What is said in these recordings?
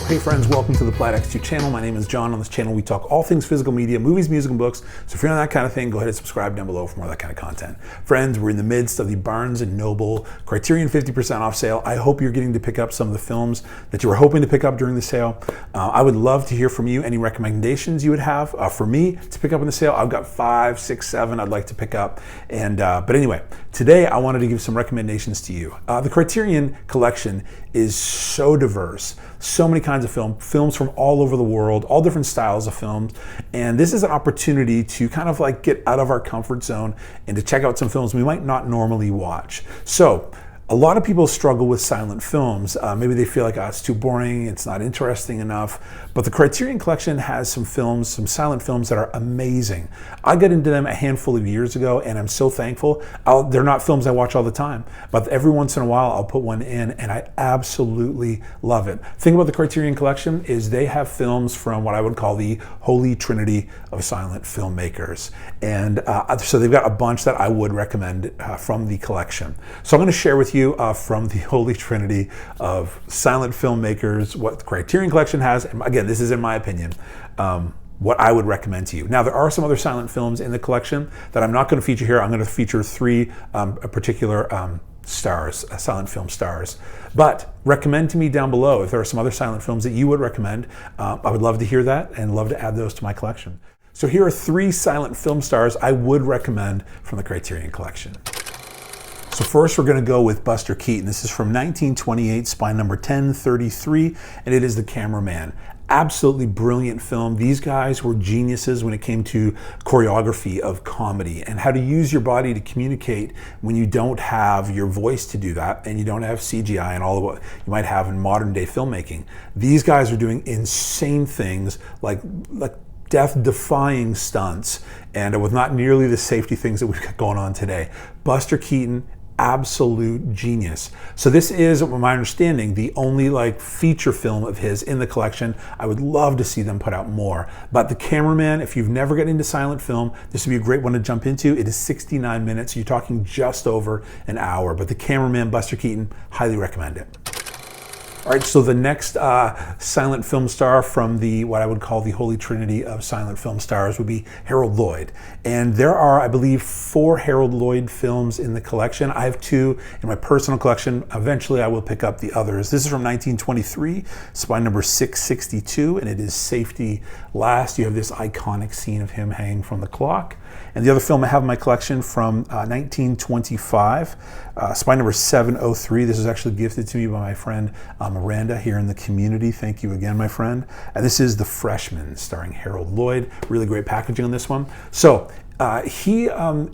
Hey friends, welcome to the Plaid X2 channel. My name is John. On this channel we talk all things physical media, movies, music, and books. So if you're on that kind of thing, go ahead and subscribe down below for more of that kind of content. Friends, we're in the midst of the Barnes & Noble Criterion 50% off sale. I hope you're getting to pick up some of the films that you were hoping to pick up during the sale. I would love to hear from you, any recommendations you would have for me to pick up in the sale. I've got 5, 6, 7 I'd like to pick up. But anyway, today I wanted to give some recommendations to you. The Criterion collection is so diverse. So many kinds of films from all over the world, all different styles of films. And this is an opportunity to kind of like get out of our comfort zone and to check out some films we might not normally watch. So a lot of people struggle with silent films. Maybe they feel like, it's too boring, it's not interesting enough. But the Criterion collection has some films, some silent films that are amazing. I got into them a handful of years ago and I'm so thankful. They're not films I watch all the time, but every once in a while I'll put one in and I absolutely love it. The thing about the Criterion collection is they have films from what I would call the holy trinity of silent filmmakers. And so they've got a bunch that I would recommend from the collection. So I'm going to share with you from the holy trinity of silent filmmakers what the Criterion collection has. And again, this is in my opinion, what I would recommend to you. Now, there are some other silent films in the collection that I'm not going to feature here. I'm going to feature 3 particular stars, silent film stars. But recommend to me down below if there are some other silent films that you would recommend. I would love to hear that and love to add those to my collection. So here are 3 silent film stars I would recommend from the Criterion collection. So first we're going to go with Buster Keaton. This is from 1928, spine number 1033, and it is The Cameraman. Absolutely brilliant film. These guys were geniuses when it came to choreography of comedy and how to use your body to communicate when you don't have your voice to do that and you don't have CGI and all of what you might have in modern day filmmaking. These guys are doing insane things like death-defying stunts and with not nearly the safety things that we've got going on today. Buster Keaton, absolute genius. So this is, from my understanding, the only feature film of his in the collection. I would love to see them put out more. But The Cameraman, if you've never gotten into silent film, this would be a great one to jump into. It is 69 minutes. You're talking just over an hour. But The Cameraman, Buster Keaton, highly recommend it. All right, so the next silent film star from what I would call the holy trinity of silent film stars would be Harold Lloyd. And there are, I believe, 4 Harold Lloyd films in the collection. I have 2 in my personal collection. Eventually, I will pick up the others. This is from 1923, spine number 662, and it is Safety Last. You have this iconic scene of him hanging from the clock. And the other film I have in my collection from 1925, spine number 703. This was actually gifted to me by my friend Miranda here in the community. Thank you again, my friend. And this is The Freshman, starring Harold Lloyd. Really great packaging on this one. So he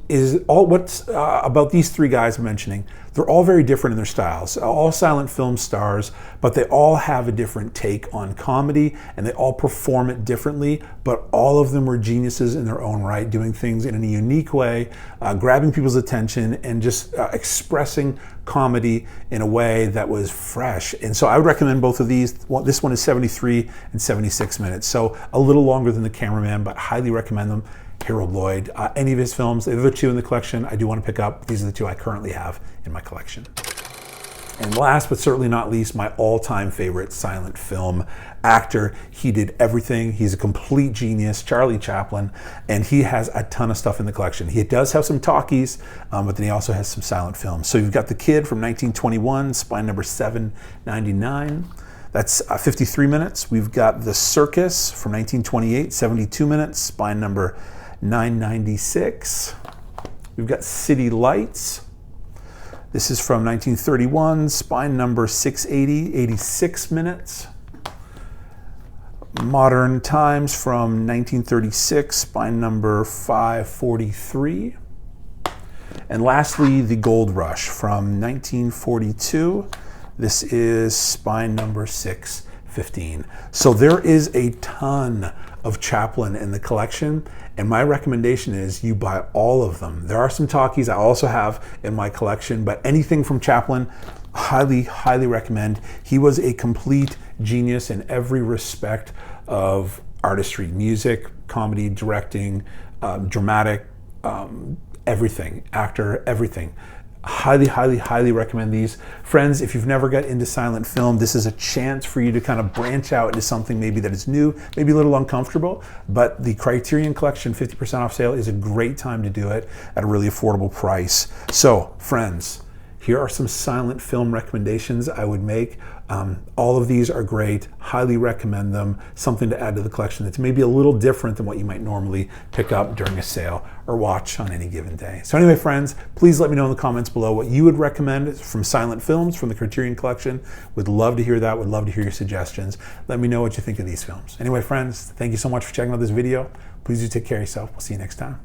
is all what's about these 3 guys I'm mentioning. They're all very different in their styles, all silent film stars, but they all have a different take on comedy and they all perform it differently, but all of them were geniuses in their own right, doing things in a unique way, grabbing people's attention and just expressing comedy in a way that was fresh. And so I would recommend both of these. This one is 73 and 76 minutes, so a little longer than The Cameraman, but highly recommend them. Harold Lloyd, any of his films, the other 2 in the collection I do want to pick up. These are the 2 I currently have in my collection. And last but certainly not least, my all-time favorite silent film actor. He did everything. He's a complete genius, Charlie Chaplin, and he has a ton of stuff in the collection. He does have some talkies, but then he also has some silent films. So you've got The Kid from 1921, spine number 799. That's 53 minutes. We've got The Circus from 1928, 72 minutes, spine number 996. We've got City Lights. This is from 1931, spine number 680, 86 minutes. Modern Times from 1936, spine number 543. And lastly, The Gold Rush from 1942. This is spine number 615. So there is a ton of Chaplin in the collection, and my recommendation is you buy all of them. There are some talkies I also have in my collection, but anything from Chaplin, highly recommend. He was a complete genius in every respect of artistry, music, comedy, directing, dramatic, everything, actor, everything. Highly, highly, highly recommend these. Friends, if you've never got into silent film, this is a chance for you to kind of branch out into something maybe that is new, maybe a little uncomfortable, but the Criterion Collection 50% off sale is a great time to do it at a really affordable price. So, friends, here are some silent film recommendations I would make. All of these are great, highly recommend them, something to add to the collection that's maybe a little different than what you might normally pick up during a sale or watch on any given day. So anyway, friends, please let me know in the comments below what you would recommend from silent films from the Criterion Collection. Would love to hear that, would love to hear your suggestions. Let me know what you think of these films. Anyway, friends, thank you so much for checking out this video. Please do take care of yourself. We'll see you next time.